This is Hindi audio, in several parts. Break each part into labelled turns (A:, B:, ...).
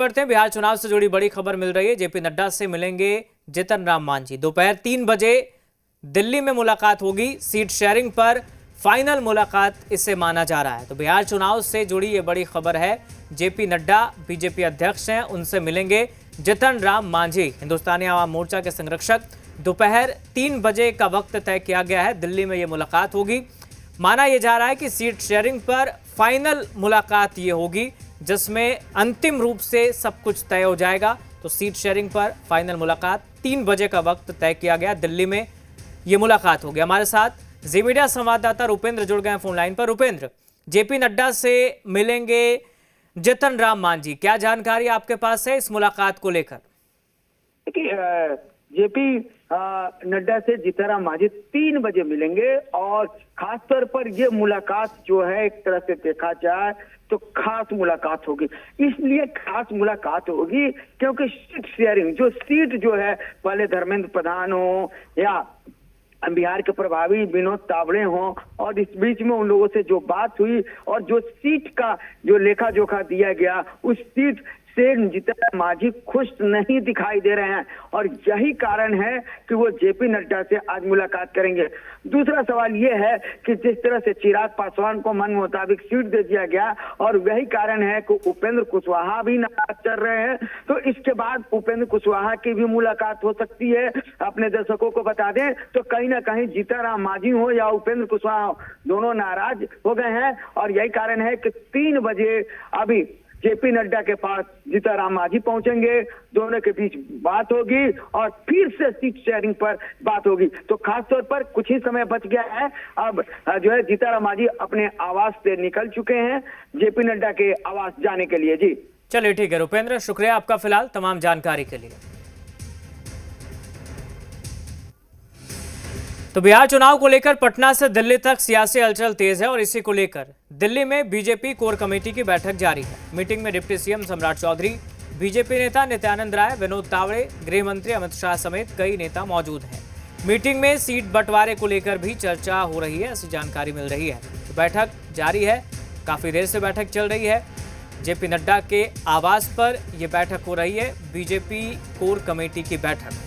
A: बढ़ते हैं। बिहार चुनाव से जुड़ी बड़ी खबर मिल रही है। जेपी नड्डा से मिलेंगे जीतन राम मांझी। दोपहर 3 बजे दिल्ली में मुलाकात होगी। सीट शेयरिंग पर फाइनल मुलाकात इसे माना जा रहा है। तो बिहार चुनाव से जुड़ी ये बड़ी खबर है। जेपी नड्डा बीजेपी अध्यक्ष हैं, उनसे मिलेंगे जीतन राम मांझी, हिंदुस्तानी आवाम मोर्चा के संरक्षक। दोपहर 3 बजे का वक्त तय किया गया है। दिल्ली में ये मुलाकात होगी। माना यह जा रहा है कि सीट शेयरिंग पर फाइनल मुलाकात ये होगी, जिसमें अंतिम रूप से सब कुछ तय हो जाएगा। तो सीट शेयरिंग पर फाइनल मुलाकात 3 बजे का वक्त तय किया गया। दिल्ली में ये मुलाकात होगी। हमारे साथ जी मीडिया संवाददाता रुपेंद्र जुड़ गए हैं फोन लाइन पर। रुपेंद्र, जेपी नड्डा से मिलेंगे जीतन राम मांझी, क्या जानकारी आपके पास है इस मुलाकात को लेकर?
B: देखिए, जेपी नड्डा से जीतन राम मांझी 3 बजे मिलेंगे और खासतौर पर ये मुलाकात जो है, एक तरह से देखा जाए तो खास मुलाकात होगी। इसलिए खास मुलाकात होगी क्योंकि सीट शेयरिंग, जो सीट जो है, पहले धर्मेंद्र प्रधान हो या बिहार के प्रभावी विनोद तावड़े हों, और इस बीच में उन लोगों से जो बात हुई और जो सीट का जो लेखा जोखा दिया गया, उस सीट से जीतन मांझी खुश नहीं दिखाई दे रहे हैं और यही कारण है कि वो जेपी नड्डा से आज मुलाकात करेंगे। दूसरा सवाल ये है कि जिस तरह से चिराग पासवान को मन मुताबिक सीट दे दिया गया और वही कारण है कि उपेंद्र कुशवाहा भी नाराज चल रहे हैं, तो इसके बाद उपेंद्र कुशवाहा की भी मुलाकात हो सकती है। अपने दर्शकों को बता दें तो कहीं ना कहीं जीतन राम मांझी हो या उपेंद्र कुशवाहा हो, दोनों नाराज हो गए हैं और यही कारण है कि 3 बजे अभी जेपी नड्डा के पास जीतन राम मांझी पहुंचेंगे। दोनों के बीच बात होगी और फिर से सीट शेयरिंग पर बात होगी। तो खास तौर पर कुछ ही समय बच गया है। अब जो है जीतन राम मांझी अपने आवास से निकल चुके हैं जेपी नड्डा के आवास जाने के लिए। जी
A: चलिए, ठीक है रुपेंद्र, शुक्रिया आपका फिलहाल तमाम जानकारी के लिए। तो बिहार चुनाव को लेकर पटना से दिल्ली तक सियासी हलचल तेज है और इसी को लेकर दिल्ली में बीजेपी कोर कमेटी की बैठक जारी है। मीटिंग में डिप्टी सीएम सम्राट चौधरी, बीजेपी नेता नित्यानंद राय, विनोद तावड़े, गृह मंत्री अमित शाह समेत कई नेता मौजूद हैं। मीटिंग में सीट बंटवारे को लेकर भी चर्चा हो रही है, ऐसी जानकारी मिल रही है। तो बैठक जारी है, काफी देर से बैठक चल रही है। जेपी नड्डा के आवास पर यह बैठक हो रही है, बीजेपी कोर कमेटी की बैठक।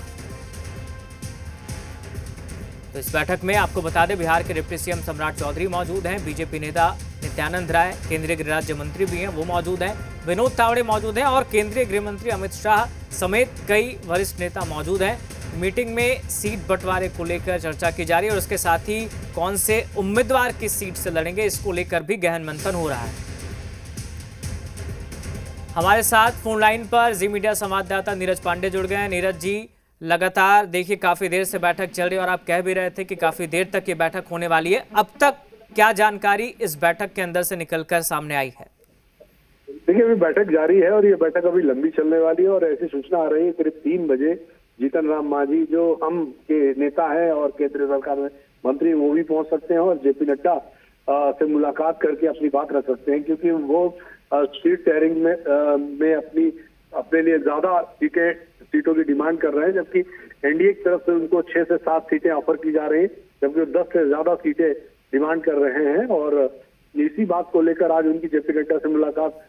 A: तो इस बैठक में आपको बता दें, बिहार के डिप्टी सीएम सम्राट चौधरी मौजूद हैं, बीजेपी नेता नित्यानंद राय, केंद्रीय गृह राज्य मंत्री भी हैं, वो मौजूद हैं, विनोद तावड़े मौजूद हैं और केंद्रीय गृह मंत्री अमित शाह समेत कई वरिष्ठ नेता मौजूद हैं। मीटिंग में सीट बंटवारे को लेकर चर्चा की जा रही है और उसके साथ ही कौन से उम्मीदवार किस सीट से लड़ेंगे, इसको लेकर भी गहन मंथन हो रहा है। हमारे साथ फोन लाइन पर जी मीडिया संवाददाता नीरज पांडे जुड़ गए हैं। नीरज जी, लगातार देखिए काफी देर से बैठक चल रही है और आप कह भी रहे थे कि काफी देर तक ये बैठक होने वाली है। अब तक क्या जानकारी इस बैठक के अंदर से निकलकर सामने आई है?
C: देखिए, अभी बैठक जारी है और ये बैठक अभी लंबी चलने वाली है और ऐसी सूचना आ रही है करीब 3 बजे जीतन राम मांझी, जो हम के नेता है और केंद्रीय सरकार में मंत्री, वो भी पहुंच सकते हैं और जेपी नड्डा से मुलाकात करके अपनी बात रख सकते हैं, क्योंकि वो सीट शेयरिंग में अपने लिए ज्यादा सीटों की डिमांड कर रहे हैं, जबकि एनडीए की तरफ से उनको 6 से 7 सीटें ऑफर की जा रही हैं, जबकि वो 10 से ज्यादा सीटें डिमांड कर रहे हैं। और इसी बात को लेकर आज उनकी जेपी नड्डा से मुलाकात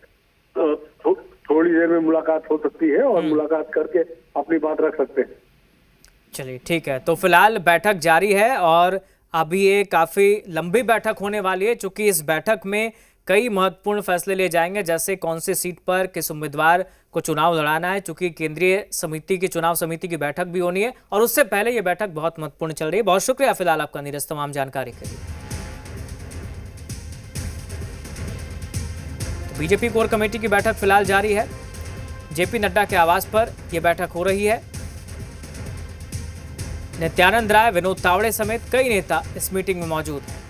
C: थोड़ी देर में मुलाकात हो सकती है और मुलाकात करके अपनी बात रख सकते हैं।
A: चलिए, ठीक है। तो फिलहाल बैठक जारी है और अभी ये काफी लंबी बैठक होने वाली है, चूंकि इस बैठक में कई महत्वपूर्ण फैसले लिए जाएंगे, जैसे कौन से सीट पर किस उम्मीदवार को चुनाव लड़ाना है, चूंकि केंद्रीय समिति की चुनाव समिति की बैठक भी होनी है और उससे पहले ये बैठक बहुत महत्वपूर्ण चल रही है। बहुत शुक्रिया फिलहाल आपका नीरज, तमाम जानकारी के लिए। तो बीजेपी कोर कमेटी की बैठक फिलहाल जारी है। जेपी नड्डा के आवास पर यह बैठक हो रही है। नित्यानंद राय, विनोद तावड़े समेत कई नेता इस मीटिंग में मौजूद हैं।